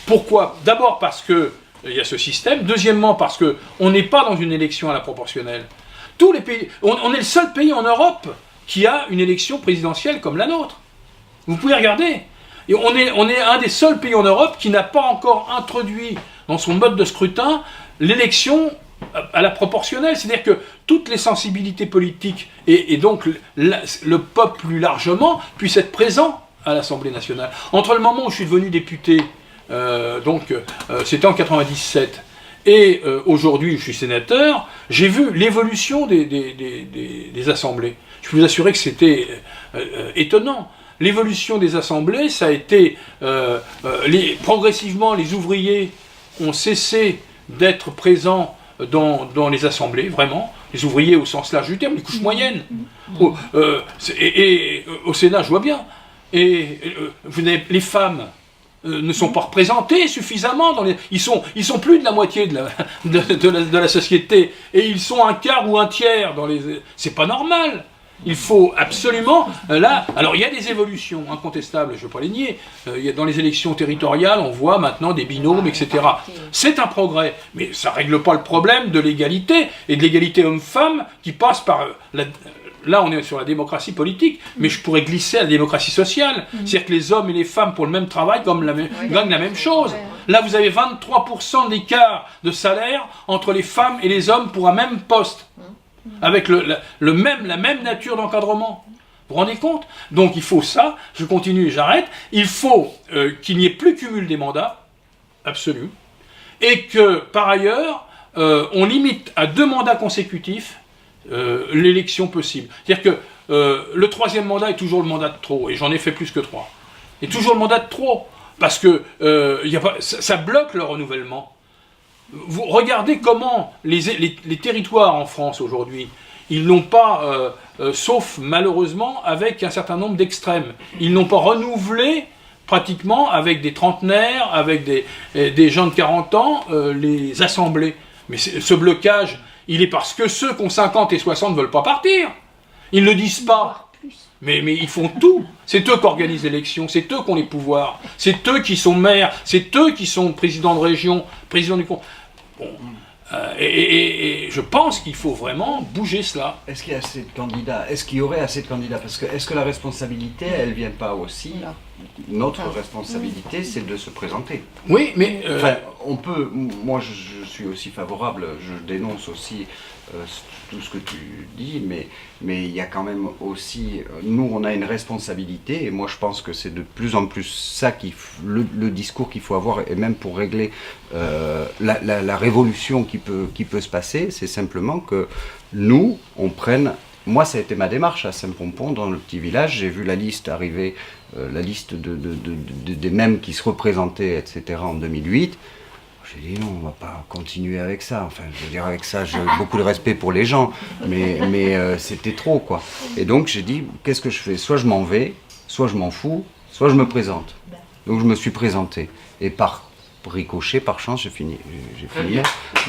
Pourquoi ? D'abord parce que il y a ce système. Deuxièmement, parce qu'on n'est pas dans une élection à la proportionnelle. Tous les pays, on est le seul pays en Europe qui a une élection présidentielle comme la nôtre. Vous pouvez regarder. Et on est un des seuls pays en Europe qui n'a pas encore introduit dans son mode de scrutin l'élection à la proportionnelle. C'est-à-dire que toutes les sensibilités politiques et donc le peuple plus largement puissent être présents à l'Assemblée nationale. Entre le moment où je suis devenu député, c'était en 97, et aujourd'hui je suis sénateur, j'ai vu l'évolution des assemblées. Je peux vous assurer que c'était étonnant. L'évolution des assemblées, ça a été... progressivement, les ouvriers ont cessé d'être présents dans les assemblées, vraiment. Les ouvriers au sens large du terme, les couches moyennes. Et au Sénat, je vois bien. Et les femmes ne sont pas représentées suffisamment. Ils sont plus de la moitié de la société. Et ils sont un quart ou un tiers dans les... C'est pas normal. Il faut absolument, là, alors il y a des évolutions incontestables, je ne veux pas les nier, dans les élections territoriales, on voit maintenant des binômes, etc. C'est un progrès, mais ça ne règle pas le problème de l'égalité, et de l'égalité homme-femme qui passe par là on est sur la démocratie politique, mais je pourrais glisser à la démocratie sociale. C'est-à-dire que les hommes et les femmes pour le même travail gagnent la même chose. Là vous avez 23% d'écart de salaire entre les femmes et les hommes pour un même poste, avec la même nature d'encadrement. Vous vous rendez compte? Donc il faut ça, je continue et j'arrête, il faut qu'il n'y ait plus cumul des mandats, absolu, et que par ailleurs, on limite à 2 mandats consécutifs l'élection possible. C'est-à-dire que le 3e mandat est toujours le mandat de trop, et j'en ai fait plus que 3. Et toujours le mandat de trop, parce que ça bloque le renouvellement. Vous regardez comment les territoires en France aujourd'hui, ils n'ont pas, sauf malheureusement avec un certain nombre d'extrêmes, ils n'ont pas renouvelé pratiquement avec des trentenaires, avec des gens de 40 ans, les assemblées. Mais ce blocage, il est parce que ceux qui ont 50 et 60 ne veulent pas partir. Ils ne le disent pas. Mais ils font tout. C'est eux qui organisent l'élection, c'est eux qui ont les pouvoirs, c'est eux qui sont maires, c'est eux qui sont présidents de région, présidents du conseil. Bon. Et je pense qu'il faut vraiment bouger cela. Est-ce qu'il y a assez de candidats? Est-ce qu'il y aurait assez de candidats? Parce que est-ce que la responsabilité, elle ne vient pas aussi? Notre responsabilité, c'est de se présenter. Oui, mais... Enfin, on peut... Moi, je suis aussi favorable, je dénonce aussi tout ce que tu dis, mais il y a quand même aussi... Nous, on a une responsabilité, et moi, je pense que c'est de plus en plus ça, le discours qu'il faut avoir, et même pour régler la révolution qui peut se passer, c'est simplement que nous, on prenne... Moi, ça a été ma démarche à Saint-Pompon, dans le petit village. J'ai vu la liste arriver, la liste des mêmes qui se représentaient, etc., en 2008. J'ai dit non, on ne va pas continuer avec ça. Enfin, je veux dire, avec ça, j'ai beaucoup de respect pour les gens, mais c'était trop, quoi. Et donc, j'ai dit, qu'est-ce que je fais? Soit je m'en vais, soit je m'en fous, soit je me présente. Donc, je me suis présenté. Et par ricochet, par chance, j'ai fini.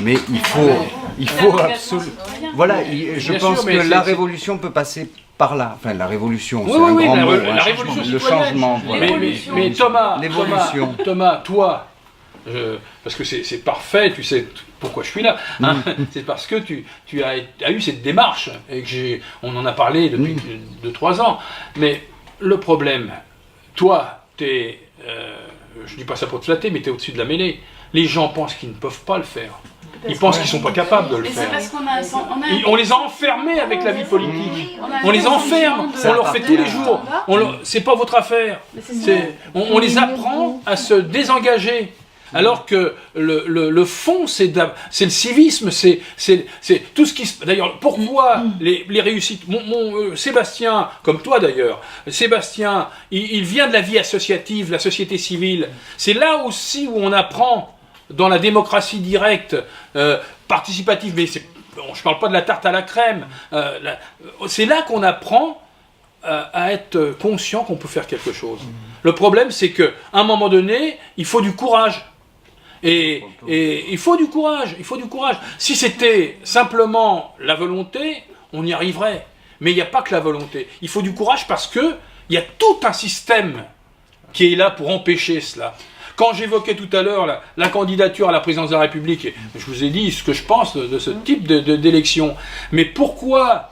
Mais il faut absolument... Voilà, je pense que la révolution peut passer par là. Enfin, la révolution, c'est un grand mot. La révolution le changement. Voilà. Mais Thomas, l'évolution. Thomas, toi, parce que c'est parfait, tu sais pourquoi je suis là. Hein, c'est parce que tu as eu cette démarche, et que on en a parlé depuis 2-3 ans. Mais le problème, toi, t'es... je ne dis pas ça pour te flatter, mais tu es au-dessus de la mêlée. Les gens pensent qu'ils ne peuvent pas le faire. Ils pensent qu'ils ne sont pas capables de le faire. Parce qu'on on les a enfermés avec la vie politique. On les enferme, on leur fait tous les jours. C'est pas votre affaire. On les apprend à se désengager. Alors que le fond, c'est le civisme, c'est tout ce qui se... D'ailleurs, pourquoi les réussites... Sébastien, comme toi d'ailleurs, Sébastien, il vient de la vie associative, la société civile. C'est là aussi où on apprend, dans la démocratie directe, participative, mais je ne parle pas de la tarte à la crème, c'est là qu'on apprend à être conscient qu'on peut faire quelque chose. Le problème, c'est qu'à un moment donné, il faut du courage. Et il faut du courage, Si c'était simplement la volonté, on y arriverait. Mais il n'y a pas que la volonté. Il faut du courage parce qu'il y a tout un système qui est là pour empêcher cela. Quand j'évoquais tout à l'heure la candidature à la présidence de la République, je vous ai dit ce que je pense de ce type d'élection. Mais pourquoi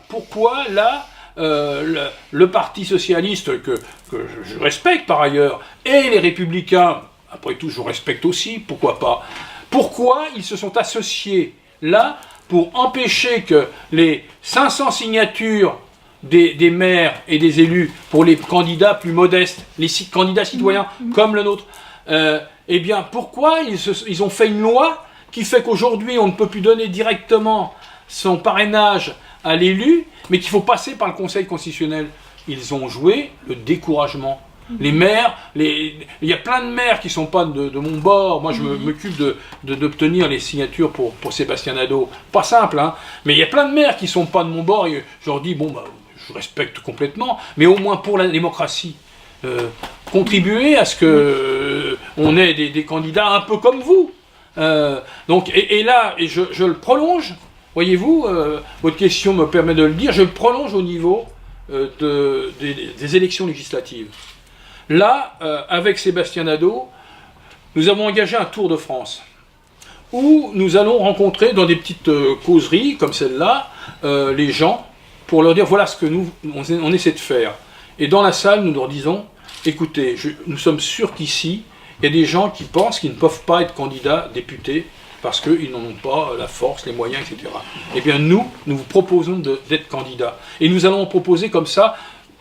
là, le Parti socialiste, que je respecte par ailleurs, et les Républicains, après tout, je respecte aussi, pourquoi pas. Pourquoi ils se sont associés là pour empêcher que les 500 signatures des maires et des élus pour les candidats plus modestes, les candidats citoyens comme le nôtre, eh bien, pourquoi ils ont fait une loi qui fait qu'aujourd'hui, on ne peut plus donner directement son parrainage à l'élu, mais qu'il faut passer par le Conseil constitutionnel? Ils ont joué le découragement. Les maires, il y a plein de maires qui ne sont pas de mon bord. Moi, je m'occupe d'obtenir les signatures pour Sébastien Nadeau. Pas simple, hein. Mais il y a plein de maires qui ne sont pas de mon bord. Et je leur dis, bon, bah, je respecte complètement, mais au moins pour la démocratie. Contribuer à ce qu'on ait des candidats un peu comme vous. Donc, et là, je le prolonge, voyez-vous, votre question me permet de le dire, je le prolonge au niveau des élections législatives. Là, avec Sébastien Nadeau, nous avons engagé un tour de France, où nous allons rencontrer dans des petites causeries comme celle-là, les gens, pour leur dire voilà ce que on essaie de faire. Et dans la salle, nous leur disons, écoutez, nous sommes sûrs qu'ici, il y a des gens qui pensent qu'ils ne peuvent pas être candidats députés parce qu'ils n'en ont pas la force, les moyens, etc. Eh bien nous vous proposons d'être candidats. Et nous allons proposer comme ça,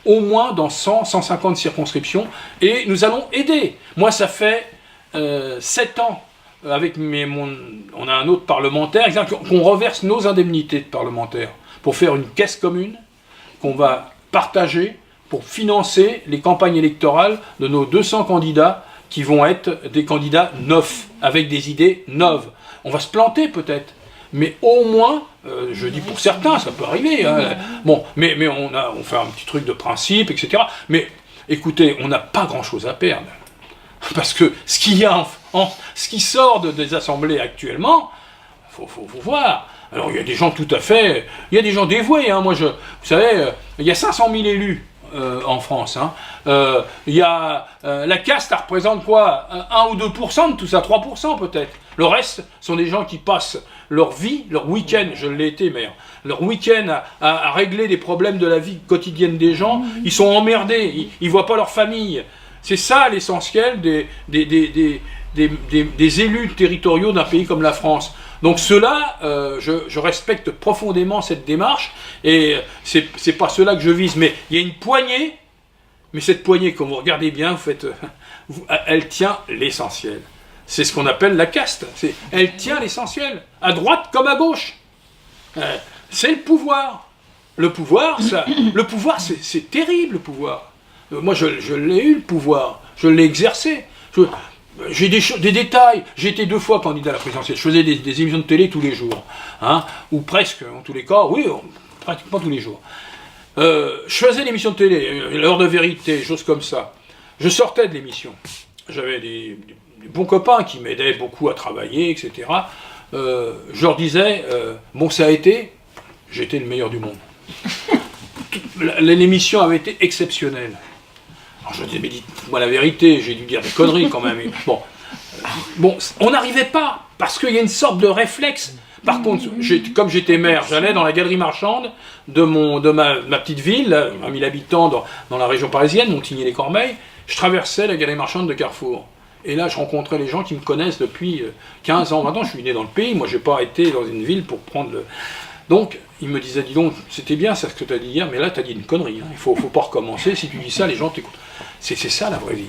au moins dans 100, 150 circonscriptions, et nous allons aider. Moi, ça fait 7 ans, avec on a un autre parlementaire, qu'on reverse nos indemnités de parlementaires pour faire une caisse commune qu'on va partager pour financer les campagnes électorales de nos 200 candidats qui vont être des candidats neufs, avec des idées neuves. On va se planter peut-être, mais au moins, je dis pour certains, ça peut arriver. Hein. Bon, mais on fait un petit truc de principe, etc. Mais écoutez, on n'a pas grand-chose à perdre. Parce que ce qui sort des assemblées actuellement, faut voir. Alors il y a des gens tout à fait, il y a des gens dévoués. Hein. Moi, vous savez, il y a 500 000 élus en France. Hein. Il y a la caste, ça représente quoi? 1 ou 2% de tout ça, 3% peut-être. Le reste sont des gens qui passent leur vie, leur week-end, je l'ai été maire, leur week-end à régler des problèmes de la vie quotidienne des gens. Ils sont emmerdés, ils voient pas leur famille. C'est ça l'essentiel des élus territoriaux d'un pays comme la France. Donc ceux-là, je respecte profondément cette démarche, et c'est pas ceux-là que je vise, mais il y a une poignée, mais cette poignée, quand vous regardez bien, elle tient l'essentiel. C'est ce qu'on appelle la caste, elle tient l'essentiel, à droite comme à gauche. C'est le pouvoir. Le pouvoir, c'est terrible, le pouvoir. Moi, je l'ai eu, le pouvoir, je l'ai exercé. J'ai des détails. J'ai été 2 fois candidat à la présidentielle. Je faisais des émissions de télé tous les jours, hein, ou presque, en tous les cas, oui, pratiquement tous les jours. Je faisais l'émission de télé, l'heure de vérité, choses comme ça. Je sortais de l'émission. J'avais des bons copains qui m'aidaient beaucoup à travailler, etc. Je leur disais, bon, ça a été, j'étais le meilleur du monde. L'émission avait été exceptionnelle. Alors je disais, mais dites-moi la vérité, j'ai dû dire des conneries quand même. Bon, on n'arrivait pas, parce qu'il y a une sorte de réflexe. Par contre, comme j'étais maire, j'allais dans la galerie marchande de ma petite ville, 1 000 habitants dans la région parisienne, Montigny-les-Cormeilles. Je traversais la galerie marchande de Carrefour. Et là, je rencontrais les gens qui me connaissent depuis 15 ans. Maintenant, je suis né dans le pays, moi, je n'ai pas été dans une ville pour prendre le... Donc, il me disait, dis donc, c'était bien ça ce que tu as dit hier, mais là, tu as dit une connerie. Hein. Il faut pas recommencer. Si tu dis ça, les gens t'écoutent. C'est ça, la vraie vie.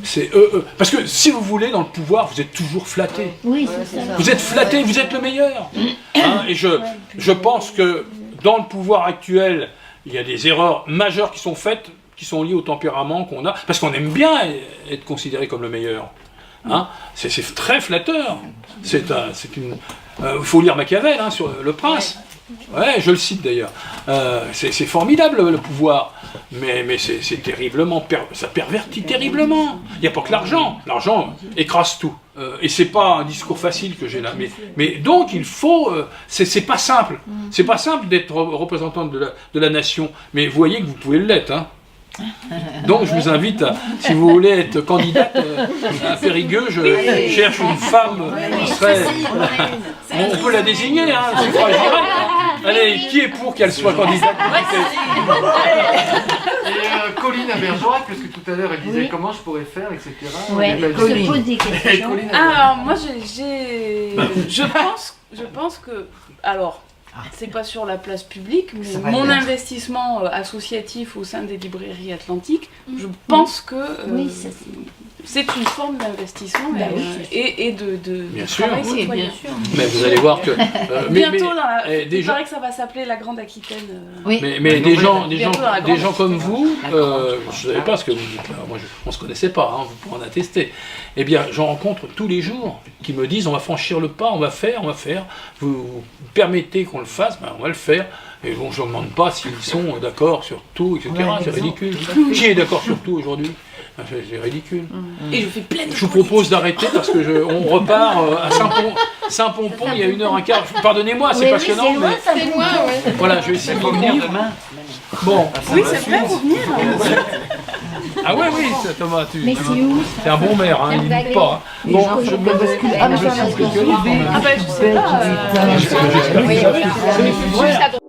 C'est parce que si vous voulez, dans le pouvoir, vous êtes toujours flatté. Oui, c'est ça. Vous êtes flatté, vous êtes le meilleur. Hein, et je pense que dans le pouvoir actuel, il y a des erreurs majeures qui sont faites, qui sont liées au tempérament qu'on a, parce qu'on aime bien être considéré comme le meilleur. Hein, c'est très flatteur. Il faut lire Machiavel, hein, sur Le Prince. Ouais, je le cite d'ailleurs. C'est formidable le pouvoir, mais c'est terriblement, ça pervertit terriblement. Il n'y a pas que l'argent. L'argent écrase tout. Et c'est pas un discours facile que j'ai là. Mais donc il faut, c'est pas simple. C'est pas simple d'être représentant de la nation. Mais vous voyez que vous pouvez l'être. Hein. Donc je vous invite, si vous voulez être candidate à Périgueux, je cherche une femme qui serait... On peut la désigner, hein, suffrage direct. Allez, qui est pour qu'elle soit candidate? Et Colline à Bergerac, parce que tout à l'heure elle disait comment je pourrais faire, etc. Ouais, elle se pose des questions. Alors moi je pense que, alors c'est pas sur la place publique, mais mon investissement associatif au sein des librairies Atlantiques, je pense que c'est une forme d'investissement et de bien sûr, travail citoyen. Bien sûr. Mais vous allez voir que bientôt il paraît que ça va s'appeler la Grande Aquitaine. Mais des gens comme vous, je ne savais pas ce que vous dites là. Moi, on se connaissait pas, hein, vous pourrez en attester. Eh bien, j'en rencontre tous les jours qui me disent on va franchir le pas, on va faire. Vous permettez qu'on le fasse, ben on va le faire. Et bon, je ne demande pas s'ils sont d'accord sur tout, etc. C'est ridicule. Qui est d'accord sur tout aujourd'hui? C'est ridicule. Et je fais plein de... Je vous propose d'arrêter parce que on repart à Saint-Pompon, il y a 1h15. Pardonnez-moi, c'est passionnant, mais... C'est loin, ouais. Voilà, je vais essayer de revenir demain. Bon. Oui, c'est vrai, vous venir. Ah ouais, oui, Thomas, Mais c'est où? c'est un bon maire, hein, il n'imite pas. Hein. Bon, je me bascule. Ah ben je sais pas. J'espère que vous savez.